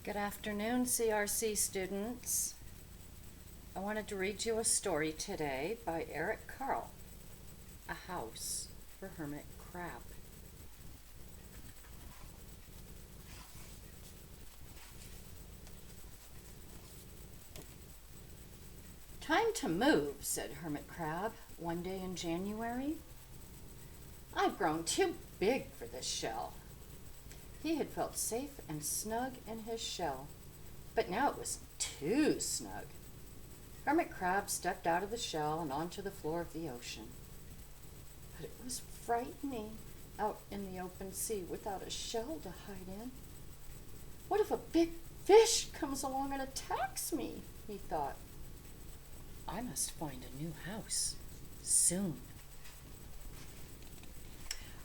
Good afternoon, CRC students. I wanted to read you a story today by Carle, A House for Hermit Crab. Time to move, said Hermit Crab one day in January. I've grown too big for this shell. He had felt safe and snug in his shell, but now it was too snug. Hermit Crab stepped out of the shell and onto the floor of the ocean. But it was frightening out in the open sea without a shell to hide in. What if a big fish comes along and attacks me? He thought. I must find a new house soon.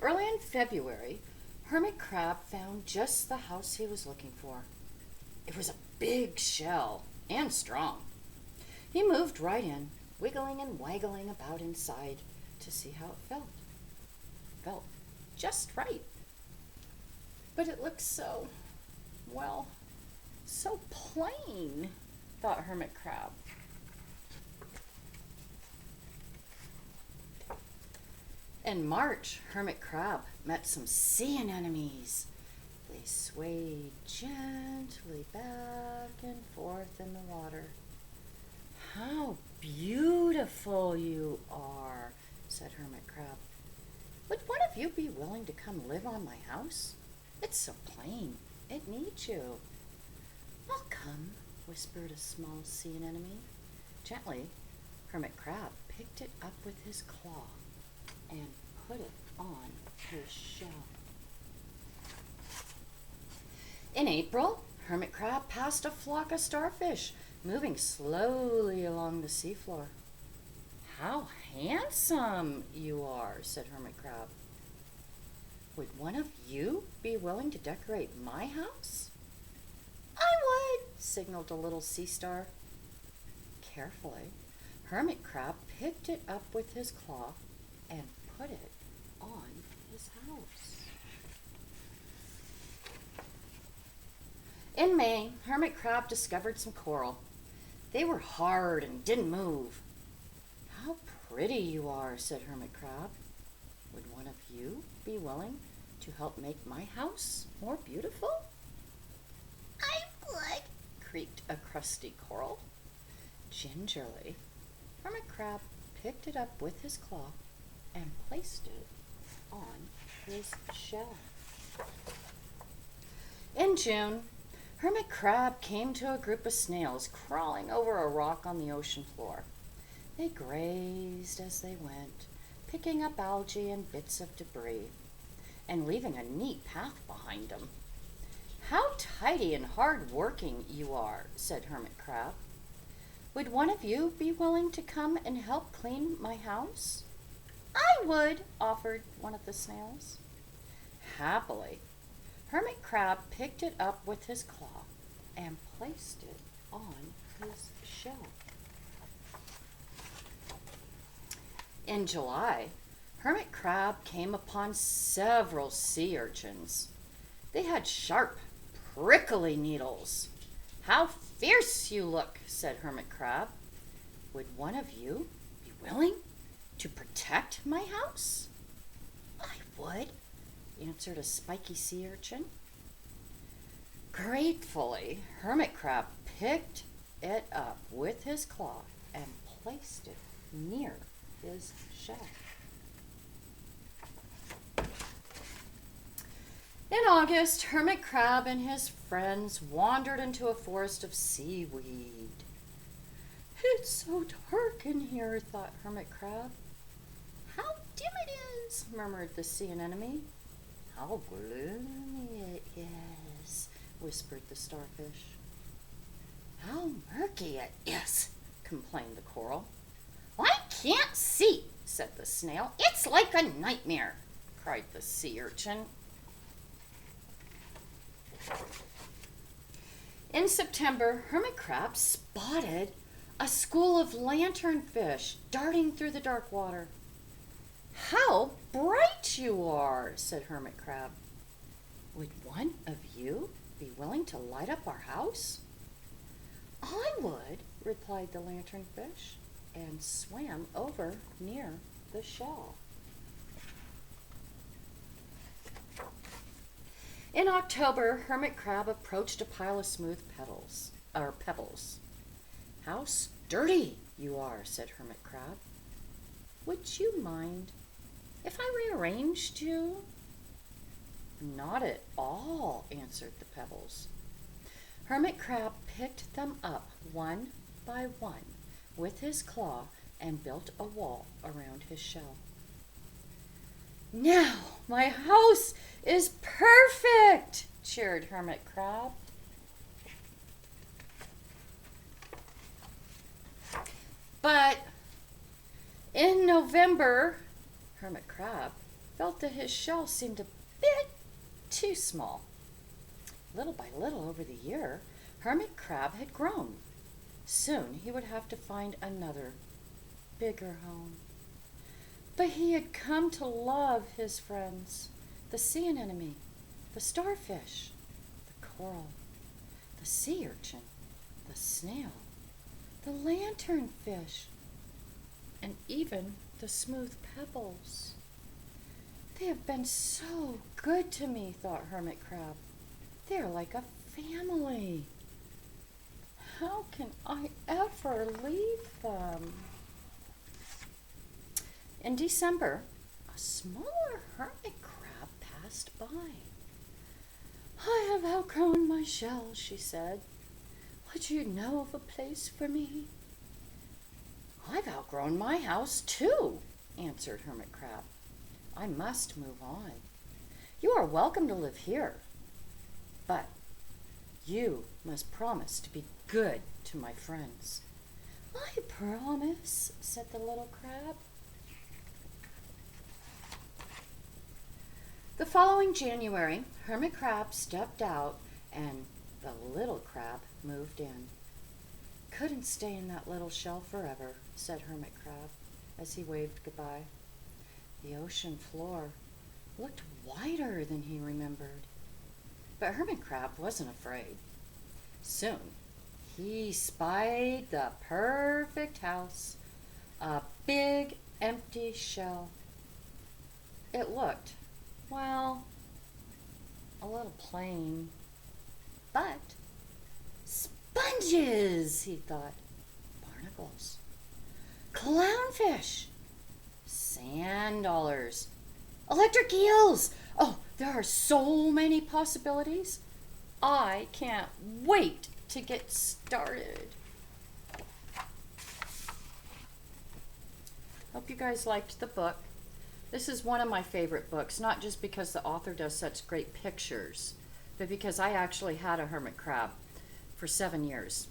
Early in February, Hermit Crab found just the house he was looking for. It was a big shell and strong. He moved right in, wiggling and waggling about inside to see how it felt. Felt just right. But it looked so plain, thought Hermit Crab. In March, Hermit Crab met some sea anemones. They swayed gently back and forth in the water. How beautiful you are, said Hermit Crab. Would one of you be willing to come live on my house? It's so plain. It needs you. I'll come, whispered a small sea anemone. Gently, Hermit Crab picked it up with his claw and put it on his shell. In April, Hermit Crab passed a flock of starfish moving slowly along the seafloor. How handsome you are, said Hermit Crab. Would one of you be willing to decorate my house? I would, signaled a little sea star. Carefully, Hermit Crab picked it up with his claw and put it on his house. In May, Hermit Crab discovered some coral. They were hard and didn't move. How pretty you are, said Hermit Crab. Would one of you be willing to help make my house more beautiful? I would, creaked a crusty coral. Gingerly, Hermit Crab picked it up with his claw and placed it on his shell. In June, Hermit Crab came to a group of snails crawling over a rock on the ocean floor. They grazed as they went, picking up algae and bits of debris, and leaving a neat path behind them. How tidy and hard-working you are, said Hermit Crab. Would one of you be willing to come and help clean my house? I would, offered one of the snails. Happily, Hermit Crab picked it up with his claw and placed it on his shell. In July, Hermit Crab came upon several sea urchins. They had sharp, prickly needles. How fierce you look, said Hermit Crab. Would one of you be willing to protect my house? I would, answered a spiky sea urchin. Gratefully, Hermit Crab picked it up with his claw and placed it near his shell. In August, Hermit Crab and his friends wandered into a forest of seaweed. It's so dark in here, thought Hermit Crab. How dim it is, murmured the sea anemone. How gloomy it is, whispered the starfish. How murky it is, complained the coral. I can't see, said the snail. It's like a nightmare, cried the sea urchin. In September, Hermit Crab spotted a school of lanternfish darting through the dark water. How bright you are, said Hermit Crab. Would one of you be willing to light up our house?" "I would," replied the lanternfish, and swam over near the shell. In October, Hermit Crab approached a pile of smooth pebbles. "How sturdy you are," said Hermit Crab. "Would you mind if I rearranged you?" "Not at all," answered the pebbles. Hermit Crab picked them up one by one with his claw and built a wall around his shell. "Now my house is perfect," cheered Hermit Crab. But in November, Hermit Crab felt that his shell seemed a bit too small. Little by little over the year, Hermit Crab had grown. Soon he would have to find another, bigger home. But he had come to love his friends, the sea anemone, the starfish, the coral, the sea urchin, the snail, the lanternfish, and even the smooth pebbles. "They have been so good to me," thought Hermit Crab. "They're like a family. How can I ever leave them?" In December, a smaller hermit crab passed by. "I have outgrown my shell," she said. "Would you know of a place for me?" "I've outgrown my house too," answered Hermit Crab. "I must move on. You are welcome to live here, but you must promise to be good to my friends." "I promise," said the little crab. The following January, Hermit Crab stepped out and the little crab moved in. "Couldn't stay in that little shell forever," said Hermit Crab as he waved goodbye. The ocean floor looked wider than he remembered. But Hermit Crab wasn't afraid. Soon he spied the perfect house, a big empty shell. It looked, well, a little plain, but sponges, he thought, barnacles, clownfish, sand dollars, electric eels. Oh, there are so many possibilities. I can't wait to get started. Hope you guys liked the book. This is one of my favorite books, not just because the author does such great pictures, but because I actually had a hermit crab for 7 years.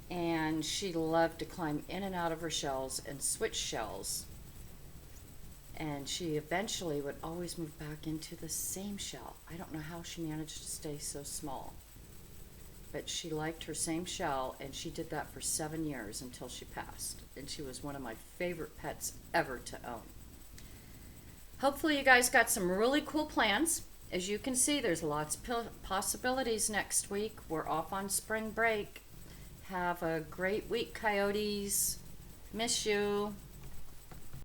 And she loved to climb in and out of her shells and switch shells. And she eventually would always move back into the same shell. I don't know how she managed to stay so small. But she liked her same shell, and she did that for 7 years until she passed. And she was one of my favorite pets ever to own. Hopefully you guys got some really cool plans. As you can see, there's lots of possibilities next week. We're off on spring break. Have a great week, coyotes. Miss you.